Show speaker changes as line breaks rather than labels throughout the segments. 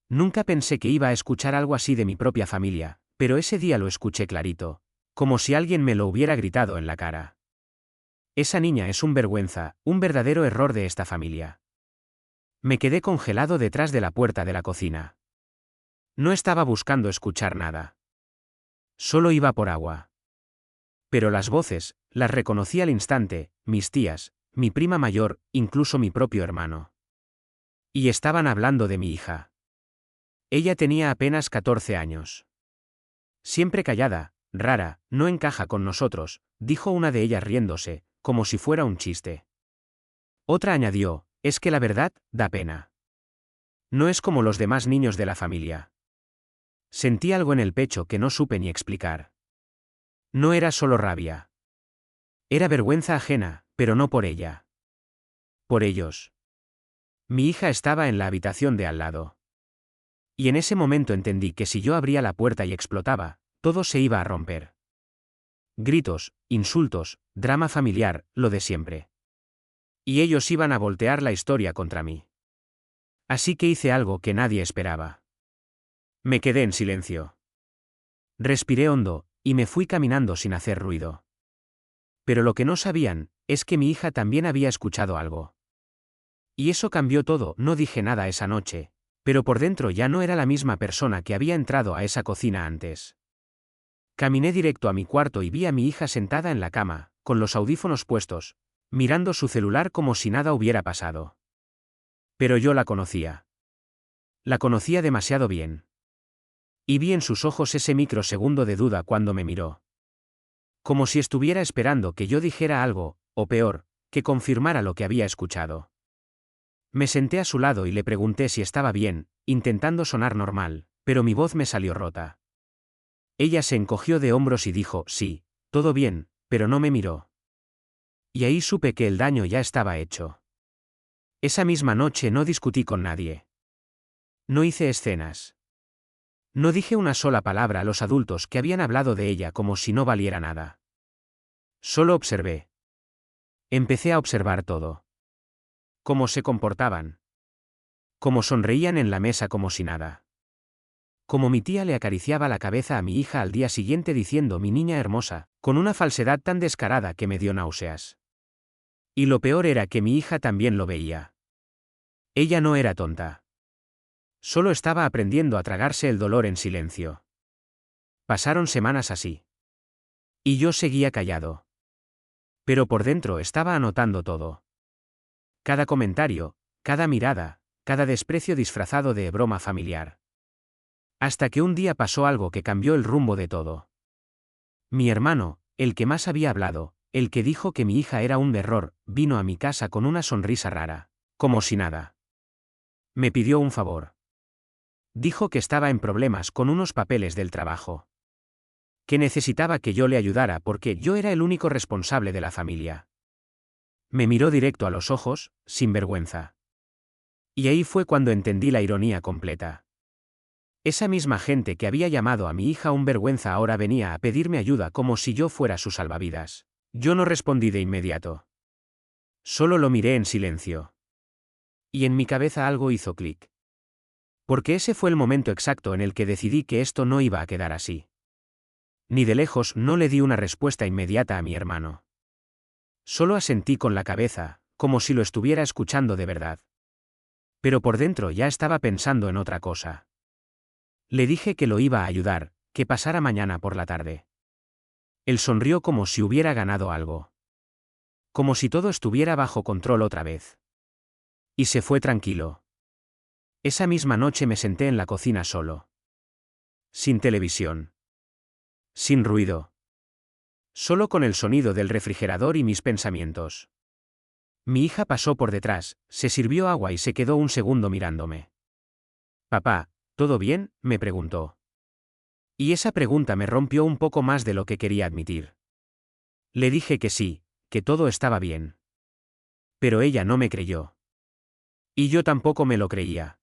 Nunca pensé que iba a escuchar algo así de mi propia familia, pero ese día lo escuché clarito, como si alguien me lo hubiera gritado en la cara. Esa niña es un vergüenza, un verdadero error de esta familia. Me quedé congelado detrás de la puerta de la cocina. No estaba buscando escuchar nada. Solo iba por agua. Pero las voces, las reconocí al instante, mis tías, mi prima mayor, incluso mi propio hermano. Y estaban hablando de mi hija. Ella tenía apenas 14 años. Siempre callada, rara, no encaja con nosotros, dijo una de ellas riéndose, como si fuera un chiste. Otra añadió, es que la verdad, da pena. No es como los demás niños de la familia. Sentí algo en el pecho que no supe ni explicar. No era solo rabia. Era vergüenza ajena, pero no por ella. Por ellos. Mi hija estaba en la habitación de al lado. Y en ese momento entendí que si yo abría la puerta y explotaba, todo se iba a romper. Gritos, insultos, drama familiar, lo de siempre. Y ellos iban a voltear la historia contra mí. Así que hice algo que nadie esperaba. Me quedé en silencio. Respiré hondo, y me fui caminando sin hacer ruido. Pero lo que no sabían, es que mi hija también había escuchado algo. Y eso cambió todo, no dije nada esa noche, pero por dentro ya no era la misma persona que había entrado a esa cocina antes. Caminé directo a mi cuarto y vi a mi hija sentada en la cama, con los audífonos puestos, mirando su celular como si nada hubiera pasado. Pero yo la conocía. La conocía demasiado bien. Y vi en sus ojos ese microsegundo de duda cuando me miró. Como si estuviera esperando que yo dijera algo, o peor, que confirmara lo que había escuchado. Me senté a su lado y le pregunté si estaba bien, intentando sonar normal, pero mi voz me salió rota. Ella se encogió de hombros y dijo, sí, todo bien, pero no me miró. Y ahí supe que el daño ya estaba hecho. Esa misma noche no discutí con nadie. No hice escenas. No dije una sola palabra a los adultos que habían hablado de ella como si no valiera nada. Solo observé. Empecé a observar todo. Cómo se comportaban. Cómo sonreían en la mesa como si nada. Como mi tía le acariciaba la cabeza a mi hija al día siguiente diciendo mi niña hermosa, con una falsedad tan descarada que me dio náuseas. Y lo peor era que mi hija también lo veía. Ella no era tonta. Solo estaba aprendiendo a tragarse el dolor en silencio. Pasaron semanas así. Y yo seguía callado. Pero por dentro estaba anotando todo. Cada comentario, cada mirada, cada desprecio disfrazado de broma familiar. Hasta que un día pasó algo que cambió el rumbo de todo. Mi hermano, el que más había hablado, el que dijo que mi hija era un error, vino a mi casa con una sonrisa rara, como si nada. Me pidió un favor. Dijo que estaba en problemas con unos papeles del trabajo. Que necesitaba que yo le ayudara porque yo era el único responsable de la familia. Me miró directo a los ojos, sin vergüenza. Y ahí fue cuando entendí la ironía completa. Esa misma gente que había llamado a mi hija un vergüenza ahora venía a pedirme ayuda como si yo fuera su salvavidas. Yo no respondí de inmediato. Solo lo miré en silencio. Y en mi cabeza algo hizo clic. Porque ese fue el momento exacto en el que decidí que esto no iba a quedar así. Ni de lejos no le di una respuesta inmediata a mi hermano. Solo asentí con la cabeza, como si lo estuviera escuchando de verdad. Pero por dentro ya estaba pensando en otra cosa. Le dije que lo iba a ayudar, que pasara mañana por la tarde. Él sonrió como si hubiera ganado algo. Como si todo estuviera bajo control otra vez. Y se fue tranquilo. Esa misma noche me senté en la cocina solo. Sin televisión. Sin ruido. Solo con el sonido del refrigerador y mis pensamientos. Mi hija pasó por detrás, se sirvió agua y se quedó un segundo mirándome. Papá, ¿todo bien?, me preguntó. Y esa pregunta me rompió un poco más de lo que quería admitir. Le dije que sí, que todo estaba bien. Pero ella no me creyó. Y yo tampoco me lo creía.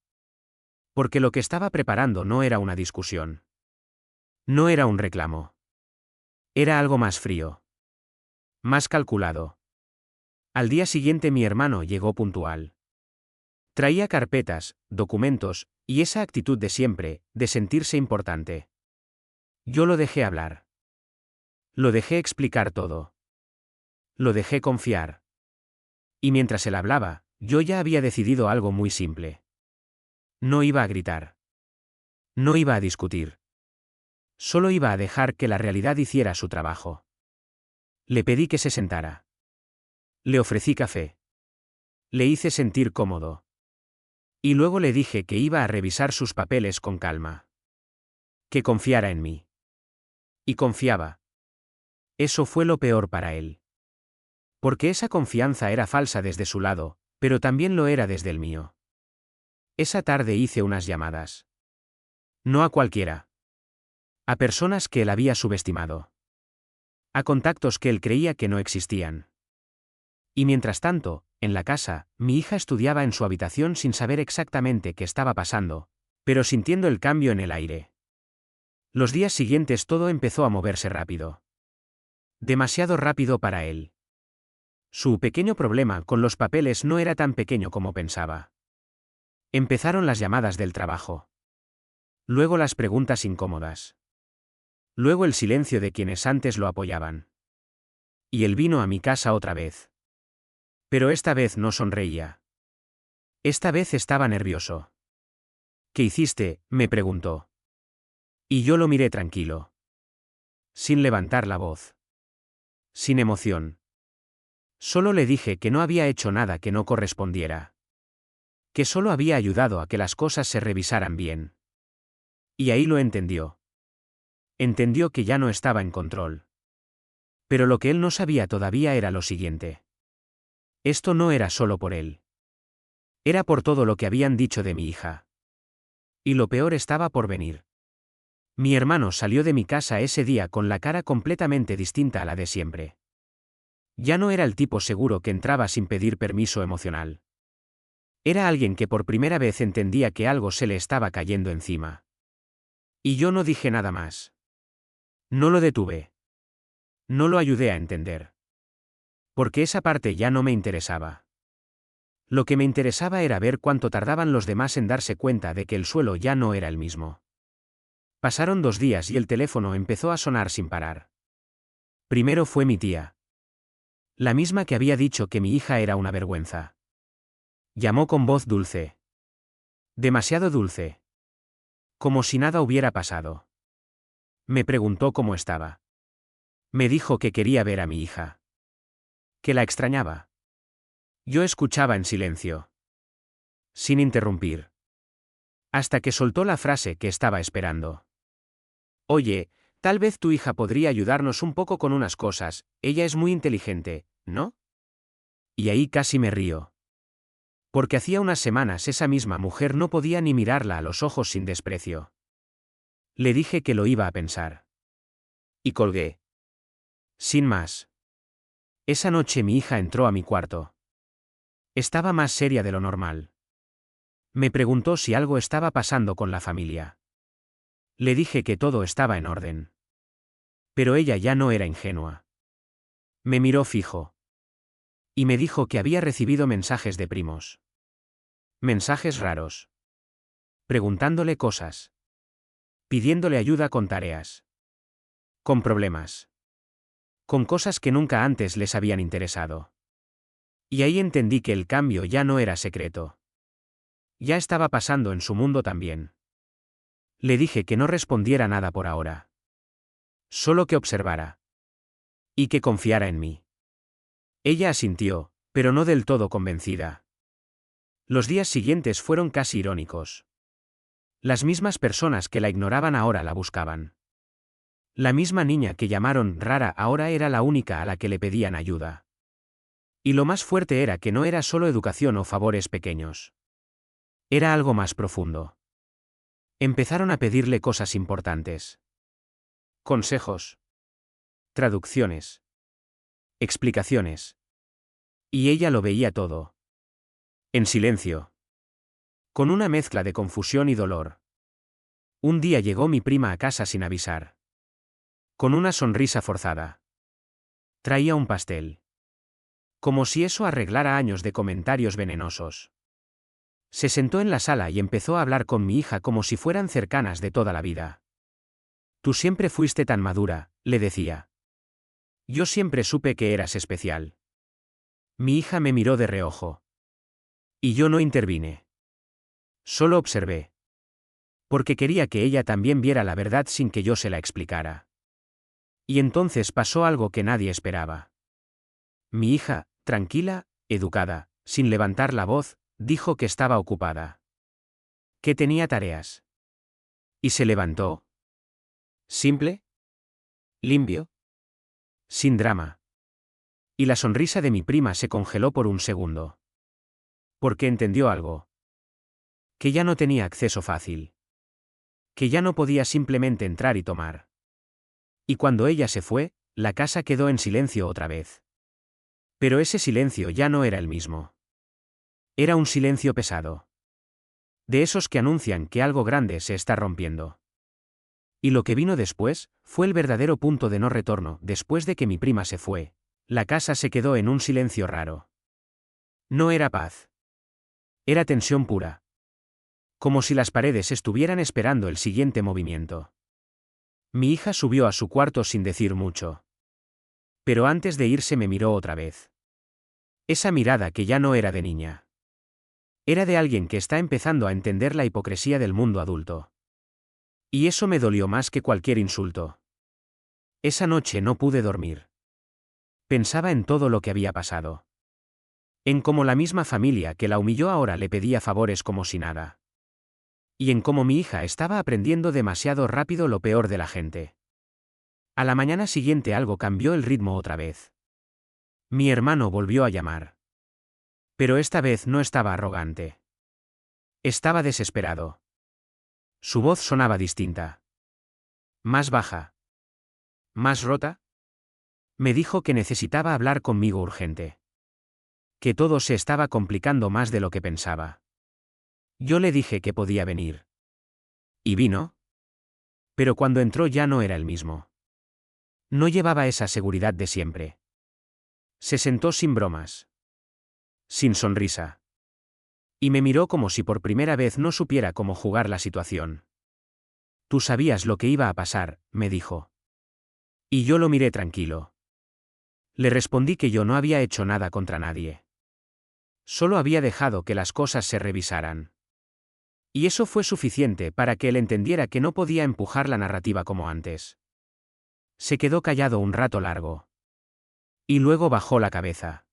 Porque lo que estaba preparando no era una discusión. No era un reclamo. Era algo más frío. Más calculado. Al día siguiente mi hermano llegó puntual. Traía carpetas, documentos, y esa actitud de siempre, de sentirse importante. Yo lo dejé hablar. Lo dejé explicar todo. Lo dejé confiar. Y mientras él hablaba, yo ya había decidido algo muy simple. No iba a gritar. No iba a discutir. Solo iba a dejar que la realidad hiciera su trabajo. Le pedí que se sentara. Le ofrecí café. Le hice sentir cómodo. Y luego le dije que iba a revisar sus papeles con calma. Que confiara en mí. Y confiaba. Eso fue lo peor para él. Porque esa confianza era falsa desde su lado, pero también lo era desde el mío. Esa tarde hice unas llamadas. No a cualquiera. A personas que él había subestimado. A contactos que él creía que no existían. Y mientras tanto, en la casa, mi hija estudiaba en su habitación sin saber exactamente qué estaba pasando, pero sintiendo el cambio en el aire. Los días siguientes todo empezó a moverse rápido. Demasiado rápido para él. Su pequeño problema con los papeles no era tan pequeño como pensaba. Empezaron las llamadas del trabajo. Luego las preguntas incómodas. Luego el silencio de quienes antes lo apoyaban. Y él vino a mi casa otra vez. Pero esta vez no sonreía. Esta vez estaba nervioso. ¿Qué hiciste?, me preguntó. Y yo lo miré tranquilo. Sin levantar la voz. Sin emoción. Solo le dije que no había hecho nada que no correspondiera. Que solo había ayudado a que las cosas se revisaran bien. Y ahí lo entendió. Entendió que ya no estaba en control. Pero lo que él no sabía todavía era lo siguiente. Esto no era solo por él. Era por todo lo que habían dicho de mi hija. Y lo peor estaba por venir. Mi hermano salió de mi casa ese día con la cara completamente distinta a la de siempre. Ya no era el tipo seguro que entraba sin pedir permiso emocional. Era alguien que por primera vez entendía que algo se le estaba cayendo encima. Y yo no dije nada más. No lo detuve. No lo ayudé a entender. Porque esa parte ya no me interesaba. Lo que me interesaba era ver cuánto tardaban los demás en darse cuenta de que el suelo ya no era el mismo. Pasaron 2 días y el teléfono empezó a sonar sin parar. Primero fue mi tía. La misma que había dicho que mi hija era una vergüenza. Llamó con voz dulce. Demasiado dulce. Como si nada hubiera pasado. Me preguntó cómo estaba. Me dijo que quería ver a mi hija. Que la extrañaba. Yo escuchaba en silencio. Sin interrumpir. Hasta que soltó la frase que estaba esperando. Oye, tal vez tu hija podría ayudarnos un poco con unas cosas, ella es muy inteligente, ¿no? Y ahí casi me río. Porque hacía unas semanas esa misma mujer no podía ni mirarla a los ojos sin desprecio. Le dije que lo iba a pensar. Y colgué. Sin más. Esa noche mi hija entró a mi cuarto. Estaba más seria de lo normal. Me preguntó si algo estaba pasando con la familia. Le dije que todo estaba en orden. Pero ella ya no era ingenua. Me miró fijo. Y me dijo que había recibido mensajes de primos. Mensajes raros. Preguntándole cosas. Pidiéndole ayuda con tareas. Con problemas. Con cosas que nunca antes les habían interesado. Y ahí entendí que el cambio ya no era secreto. Ya estaba pasando en su mundo también. Le dije que no respondiera nada por ahora. Solo que observara. Y que confiara en mí. Ella asintió, pero no del todo convencida. Los días siguientes fueron casi irónicos. Las mismas personas que la ignoraban ahora la buscaban. La misma niña que llamaron rara ahora era la única a la que le pedían ayuda. Y lo más fuerte era que no era solo educación o favores pequeños. Era algo más profundo. Empezaron a pedirle cosas importantes. Consejos. Traducciones. Explicaciones. Y ella lo veía todo. En silencio. Con una mezcla de confusión y dolor. Un día llegó mi prima a casa sin avisar. Con una sonrisa forzada. Traía un pastel. Como si eso arreglara años de comentarios venenosos. Se sentó en la sala y empezó a hablar con mi hija como si fueran cercanas de toda la vida. Tú siempre fuiste tan madura, le decía. Yo siempre supe que eras especial. Mi hija me miró de reojo. Y yo no intervine. Solo observé. Porque quería que ella también viera la verdad sin que yo se la explicara. Y entonces pasó algo que nadie esperaba. Mi hija, tranquila, educada, sin levantar la voz, dijo que estaba ocupada. Que tenía tareas. Y se levantó. Simple. Limpio. Sin drama. Y la sonrisa de mi prima se congeló por un segundo. Porque entendió algo. Que ya no tenía acceso fácil. Que ya no podía simplemente entrar y tomar. Y cuando ella se fue, la casa quedó en silencio otra vez. Pero ese silencio ya no era el mismo. Era un silencio pesado. De esos que anuncian que algo grande se está rompiendo. Y lo que vino después, fue el verdadero punto de no retorno. Después de que mi prima se fue, la casa se quedó en un silencio raro. No era paz. Era tensión pura. Como si las paredes estuvieran esperando el siguiente movimiento. Mi hija subió a su cuarto sin decir mucho. Pero antes de irse me miró otra vez. Esa mirada que ya no era de niña. Era de alguien que está empezando a entender la hipocresía del mundo adulto. Y eso me dolió más que cualquier insulto. Esa noche no pude dormir. Pensaba en todo lo que había pasado. En cómo la misma familia que la humilló ahora le pedía favores como si nada. Y en cómo mi hija estaba aprendiendo demasiado rápido lo peor de la gente. A la mañana siguiente algo cambió el ritmo otra vez. Mi hermano volvió a llamar. Pero esta vez no estaba arrogante. Estaba desesperado. Su voz sonaba distinta. Más baja. Más rota. Me dijo que necesitaba hablar conmigo urgente. Que todo se estaba complicando más de lo que pensaba. Yo le dije que podía venir. ¿Y vino? Pero cuando entró ya no era el mismo. No llevaba esa seguridad de siempre. Se sentó sin bromas. Sin sonrisa. Y me miró como si por primera vez no supiera cómo jugar la situación. Tú sabías lo que iba a pasar, me dijo. Y yo lo miré tranquilo. Le respondí que yo no había hecho nada contra nadie. Solo había dejado que las cosas se revisaran. Y eso fue suficiente para que él entendiera que no podía empujar la narrativa como antes. Se quedó callado un rato largo. Y luego bajó la cabeza.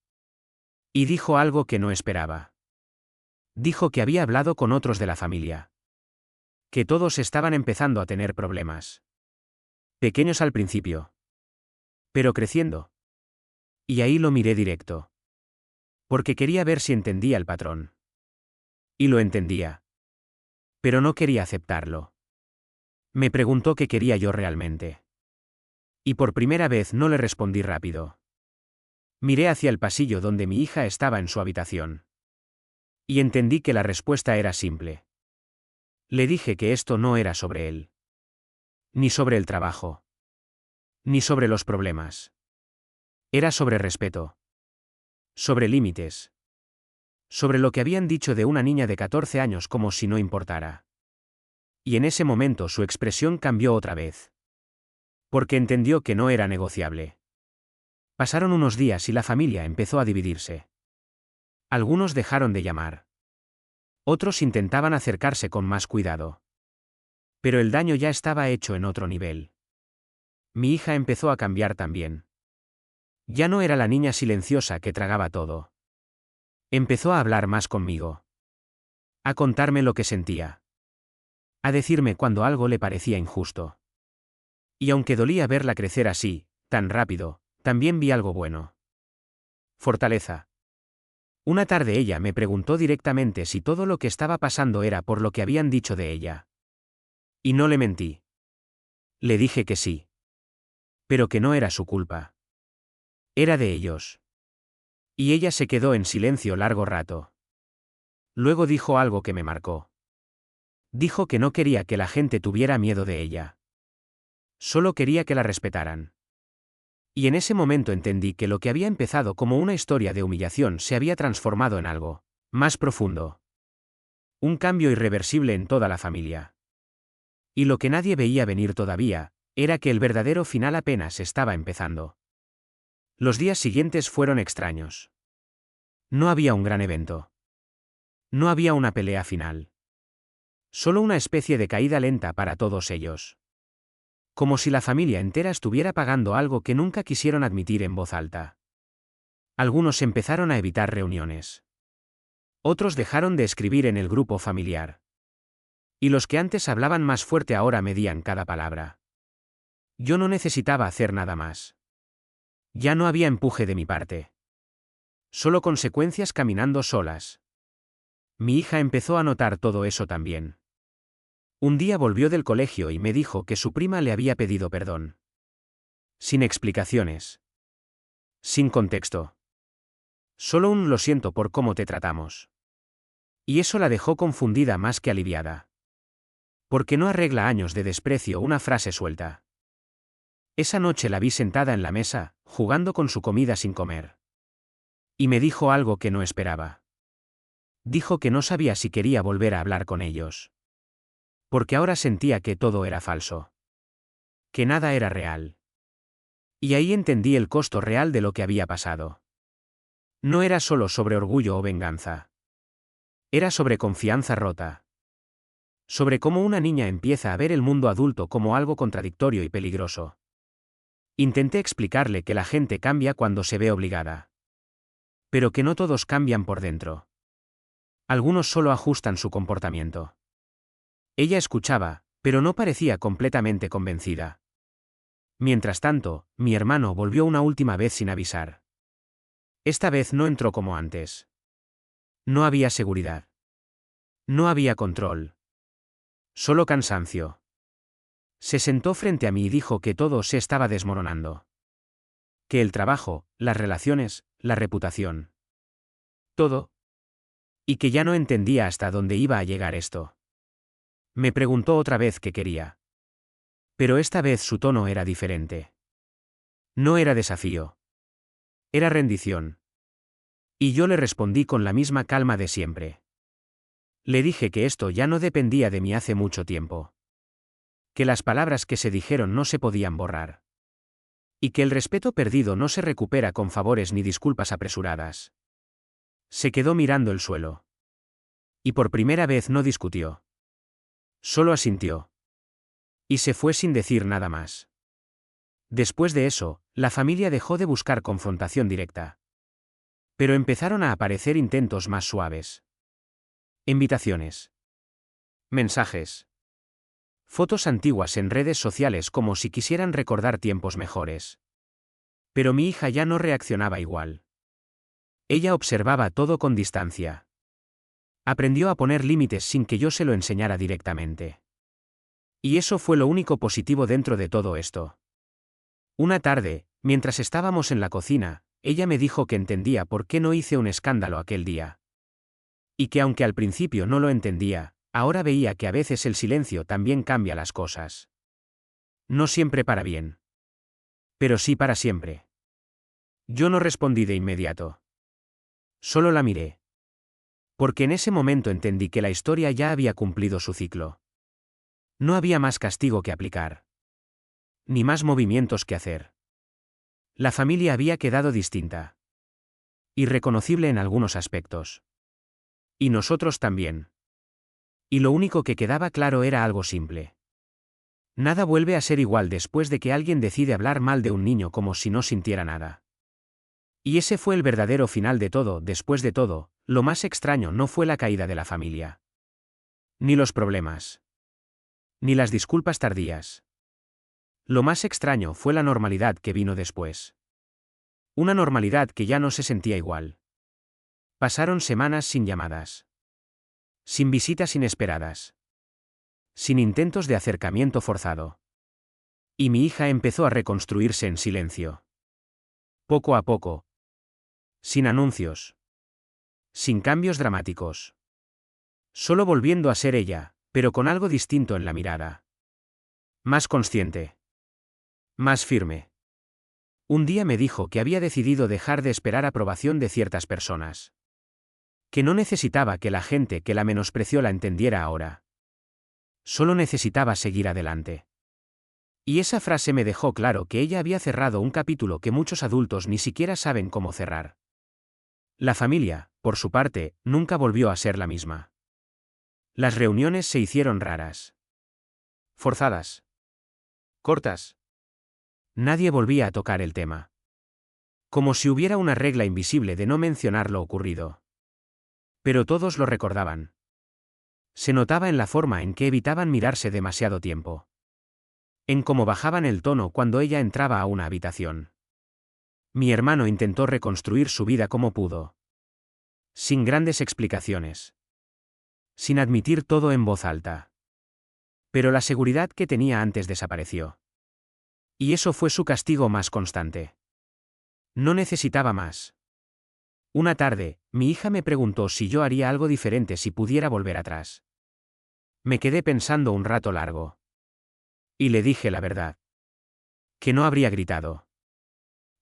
Y dijo algo que no esperaba. Dijo que había hablado con otros de la familia. Que todos estaban empezando a tener problemas. Pequeños al principio. Pero creciendo. Y ahí lo miré directo. Porque quería ver si entendía el patrón. Y lo entendía. Pero no quería aceptarlo. Me preguntó qué quería yo realmente. Y por primera vez no le respondí rápido. Miré hacia el pasillo donde mi hija estaba en su habitación. Y entendí que la respuesta era simple. Le dije que esto no era sobre él. Ni sobre el trabajo. Ni sobre los problemas. Era sobre respeto. Sobre límites. Sobre lo que habían dicho de una niña de 14 años como si no importara. Y en ese momento su expresión cambió otra vez. Porque entendió que no era negociable. Pasaron unos días y la familia empezó a dividirse. Algunos dejaron de llamar. Otros intentaban acercarse con más cuidado. Pero el daño ya estaba hecho en otro nivel. Mi hija empezó a cambiar también. Ya no era la niña silenciosa que tragaba todo. Empezó a hablar más conmigo. A contarme lo que sentía. A decirme cuando algo le parecía injusto. Y aunque dolía verla crecer así, tan rápido, también vi algo bueno. Fortaleza. Una tarde ella me preguntó directamente si todo lo que estaba pasando era por lo que habían dicho de ella. Y no le mentí. Le dije que sí. Pero que no era su culpa. Era de ellos. Y ella se quedó en silencio largo rato. Luego dijo algo que me marcó. Dijo que no quería que la gente tuviera miedo de ella. Solo quería que la respetaran. Y en ese momento entendí que lo que había empezado como una historia de humillación se había transformado en algo más profundo. Un cambio irreversible en toda la familia. Y lo que nadie veía venir todavía, era que el verdadero final apenas estaba empezando. Los días siguientes fueron extraños. No había un gran evento. No había una pelea final. Solo una especie de caída lenta para todos ellos. Como si la familia entera estuviera pagando algo que nunca quisieron admitir en voz alta. Algunos empezaron a evitar reuniones. Otros dejaron de escribir en el grupo familiar. Y los que antes hablaban más fuerte ahora medían cada palabra. Yo no necesitaba hacer nada más. Ya no había empuje de mi parte. Solo consecuencias caminando solas. Mi hija empezó a notar todo eso también. Un día volvió del colegio y me dijo que su prima le había pedido perdón. Sin explicaciones. Sin contexto. Solo un lo siento por cómo te tratamos. Y eso la dejó confundida más que aliviada. Porque no arregla años de desprecio una frase suelta. Esa noche la vi sentada en la mesa, jugando con su comida sin comer. Y me dijo algo que no esperaba. Dijo que no sabía si quería volver a hablar con ellos. Porque ahora sentía que todo era falso. Que nada era real. Y ahí entendí el costo real de lo que había pasado. No era solo sobre orgullo o venganza. Era sobre confianza rota. Sobre cómo una niña empieza a ver el mundo adulto como algo contradictorio y peligroso. Intenté explicarle que la gente cambia cuando se ve obligada. Pero que no todos cambian por dentro. Algunos solo ajustan su comportamiento. Ella escuchaba, pero no parecía completamente convencida. Mientras tanto, mi hermano volvió una última vez sin avisar. Esta vez no entró como antes. No había seguridad. No había control. Solo cansancio. Se sentó frente a mí y dijo que todo se estaba desmoronando. Que el trabajo, las relaciones, la reputación. Todo. Y que ya no entendía hasta dónde iba a llegar esto. Me preguntó otra vez qué quería. Pero esta vez su tono era diferente. No era desafío. Era rendición. Y yo le respondí con la misma calma de siempre. Le dije que esto ya no dependía de mí hace mucho tiempo. Que las palabras que se dijeron no se podían borrar. Y que el respeto perdido no se recupera con favores ni disculpas apresuradas. Se quedó mirando el suelo. Y por primera vez no discutió. Solo asintió. Y se fue sin decir nada más. Después de eso, la familia dejó de buscar confrontación directa. Pero empezaron a aparecer intentos más suaves. Invitaciones. Mensajes. Fotos antiguas en redes sociales como si quisieran recordar tiempos mejores. Pero mi hija ya no reaccionaba igual. Ella observaba todo con distancia. Aprendió a poner límites sin que yo se lo enseñara directamente. Y eso fue lo único positivo dentro de todo esto. Una tarde, mientras estábamos en la cocina, ella me dijo que entendía por qué no hice un escándalo aquel día. Y que aunque al principio no lo entendía, ahora veía que a veces el silencio también cambia las cosas. No siempre para bien. Pero sí para siempre. Yo no respondí de inmediato. Solo la miré. Porque en ese momento entendí que la historia ya había cumplido su ciclo. No había más castigo que aplicar. Ni más movimientos que hacer. La familia había quedado distinta. Irreconocible en algunos aspectos. Y nosotros también. Y lo único que quedaba claro era algo simple. Nada vuelve a ser igual después de que alguien decide hablar mal de un niño como si no sintiera nada. Y ese fue el verdadero final de todo. Después de todo, lo más extraño no fue la caída de la familia. Ni los problemas. Ni las disculpas tardías. Lo más extraño fue la normalidad que vino después. Una normalidad que ya no se sentía igual. Pasaron semanas sin llamadas. Sin visitas inesperadas. Sin intentos de acercamiento forzado. Y mi hija empezó a reconstruirse en silencio. Poco a poco. Sin anuncios. Sin cambios dramáticos. Solo volviendo a ser ella, pero con algo distinto en la mirada. Más consciente. Más firme. Un día me dijo que había decidido dejar de esperar aprobación de ciertas personas. Que no necesitaba que la gente que la menospreció la entendiera ahora. Solo necesitaba seguir adelante. Y esa frase me dejó claro que ella había cerrado un capítulo que muchos adultos ni siquiera saben cómo cerrar. La familia, por su parte, nunca volvió a ser la misma. Las reuniones se hicieron raras. Forzadas. Cortas. Nadie volvía a tocar el tema. Como si hubiera una regla invisible de no mencionar lo ocurrido. Pero todos lo recordaban. Se notaba en la forma en que evitaban mirarse demasiado tiempo. En cómo bajaban el tono cuando ella entraba a una habitación. Mi hermano intentó reconstruir su vida como pudo. Sin grandes explicaciones. Sin admitir todo en voz alta. Pero la seguridad que tenía antes desapareció. Y eso fue su castigo más constante. No necesitaba más. Una tarde, mi hija me preguntó si yo haría algo diferente si pudiera volver atrás. Me quedé pensando un rato largo. Y le dije la verdad. Que no habría gritado.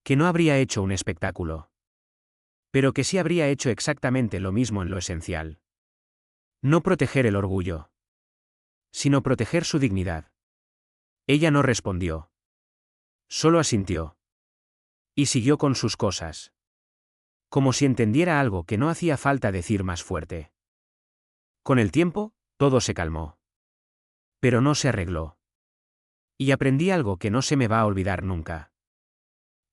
Que no habría hecho un espectáculo. Pero que sí habría hecho exactamente lo mismo en lo esencial. No proteger el orgullo. Sino proteger su dignidad. Ella no respondió. Solo asintió. Y siguió con sus cosas. Como si entendiera algo que no hacía falta decir más fuerte. Con el tiempo, todo se calmó. Pero no se arregló. Y aprendí algo que no se me va a olvidar nunca.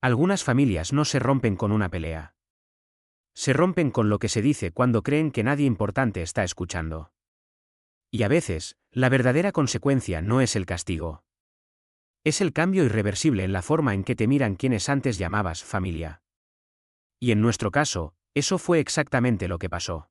Algunas familias no se rompen con una pelea. Se rompen con lo que se dice cuando creen que nadie importante está escuchando. Y a veces, la verdadera consecuencia no es el castigo. Es el cambio irreversible en la forma en que te miran quienes antes llamabas familia. Y en nuestro caso, eso fue exactamente lo que pasó.